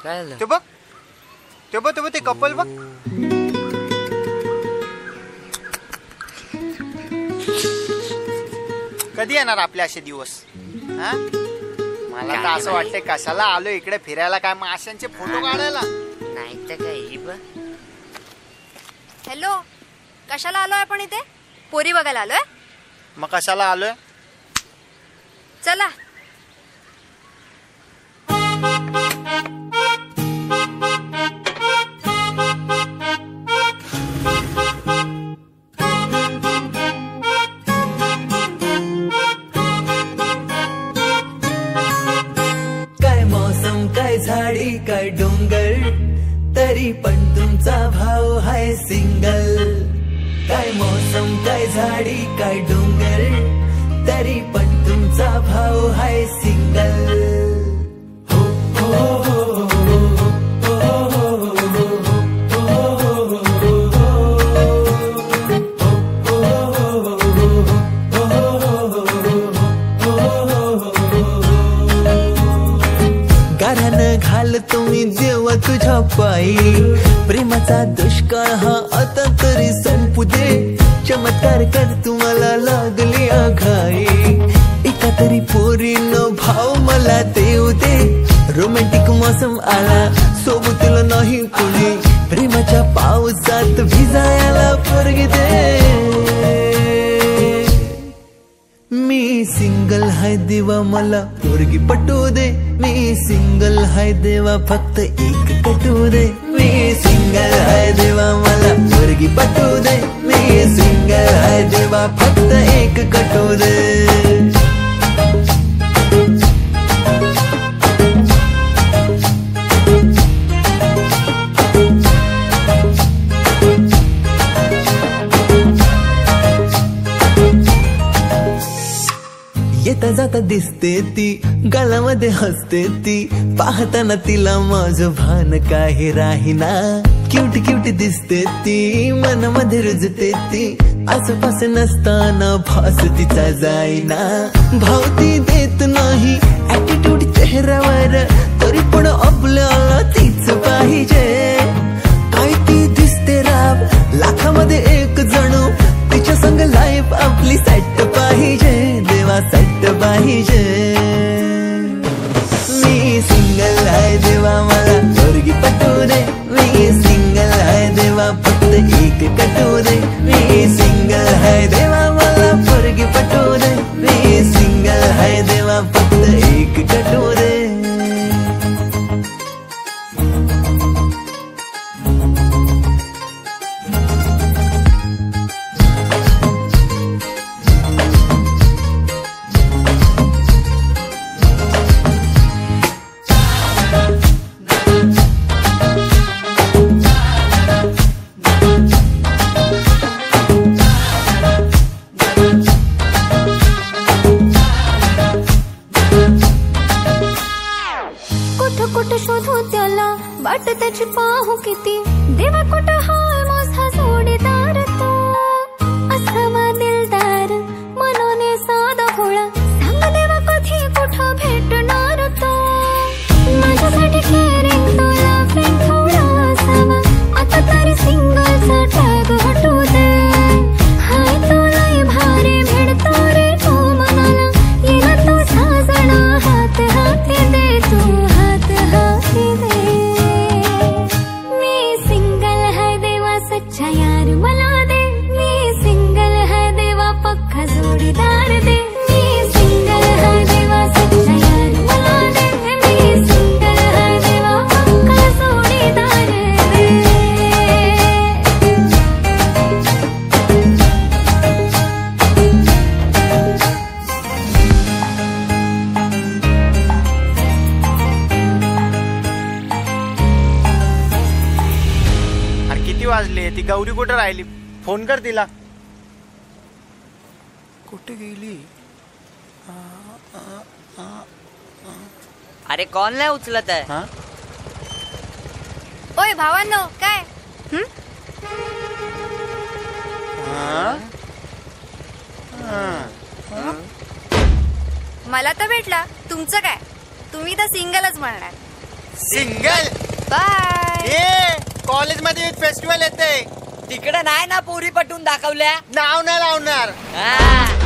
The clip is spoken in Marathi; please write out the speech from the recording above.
काय झालं? ते बघ ते कपल बघ. कधी येणार आपले असे दिवस? हा, मला तर असं वाटतंय कशाला आलो इकडे फिरायला, काय माशांचे फोटो काढायला? नाही तर काही. हॅलो, कशाला आलोय आपण इथे? पोरी बघायला आलोय. मग कशाला आलोय? चला. काय मौसम, काय झाडी, काय डोंगर, तरी पण तुमचा भाव हाय सिंगल. काय मौसम, काय झाडी, काय डोंगर, तरी पण तुमचा भाव हाय सिंगल. तुम्ही देवा तुझ्या पायी, प्रेमाचा दुष्काळ हा आता तरी संपू दे. चमत्कार कर तुम्हाला लागली आघाई, एका तरी पोरीनं भाव मला देऊ दे. रोमॅन्टिक मौसम आला, सोबतीला नाही कुणी, प्रेमाच्या पावसात भिजायला पोरगी दे. मी सिंगल हाय देवा मला पोरगी पटू दे. मी सिंगल हाय देवा फक्त एक कटू दे. मी सिंगल हाय देवा मला पोरगी पटू दे. मी सिंगल हाय देवा फक्त एक कटू दे. येता जाता दिसते ती, गालामध्ये हसते ती, पाहताना तिला माझं भान काही राहीना. क्यूट क्यूट दिसते ती, मनामध्ये रुजते ती, आसपास नसताना भास तिचा जाईना. भाव ती देत नाही ऍटिट्यूड चेहऱ्यावर, तरी पण आपल्याला तीच पाहिजे. काय ती दिसते राव, लाखामध्ये एक जणू, तिच्या संग लाईफ आपली सेट पाहिजे. देवा सेट पाहिजे. मी सिंगल आहे देवा मला पोरगी पटू दे. मी सिंगल आहे देवा फक्त एक कटू दे. मी सिंगल आहे देवा मला पोरगी पटू दे. मी सिंगल आहे देवा फक्त एक कटू दे. वाट त्याची पाहू किती, देवा कुठं हाय माझा जोडीदार तो. असावा दिलदार, मनोने साधा भोळा, सांग देवा कधी कुठं भेटणार तो. माझ्यासाठी केअरिंग तो लव्हिंग थोडा असावा, आता तरी सिंगलचा टॅग हटू दे. हाय तो लय भारी भेटतो रे तो मनाला, येला तो साजना हात हाती दे. तू हात हाती दे. अच्छा यार मला दे. मी सिंगल है देवा पक्का जोडीदार दे. मी सिंगल है देवा सच्चा यार मला दे. मी सिंगल है देवा पक्का जोडीदार दे. किती वाजले? ती गौरी कुठे राहिली? फोन कर तिला. कुठे गेली? अरे कॉल नाही उचलत आहे. ओय भावांनो, काय? मला तर भेटला, तुमचं काय? तुम्ही तर सिंगलच म्हणणार. सिंगल. बाय. कॉलेजमध्ये फेस्टिवल येते तिकडे नाही ना पोरी पटून दाखवल्या. नाव नाही लावणार. हा.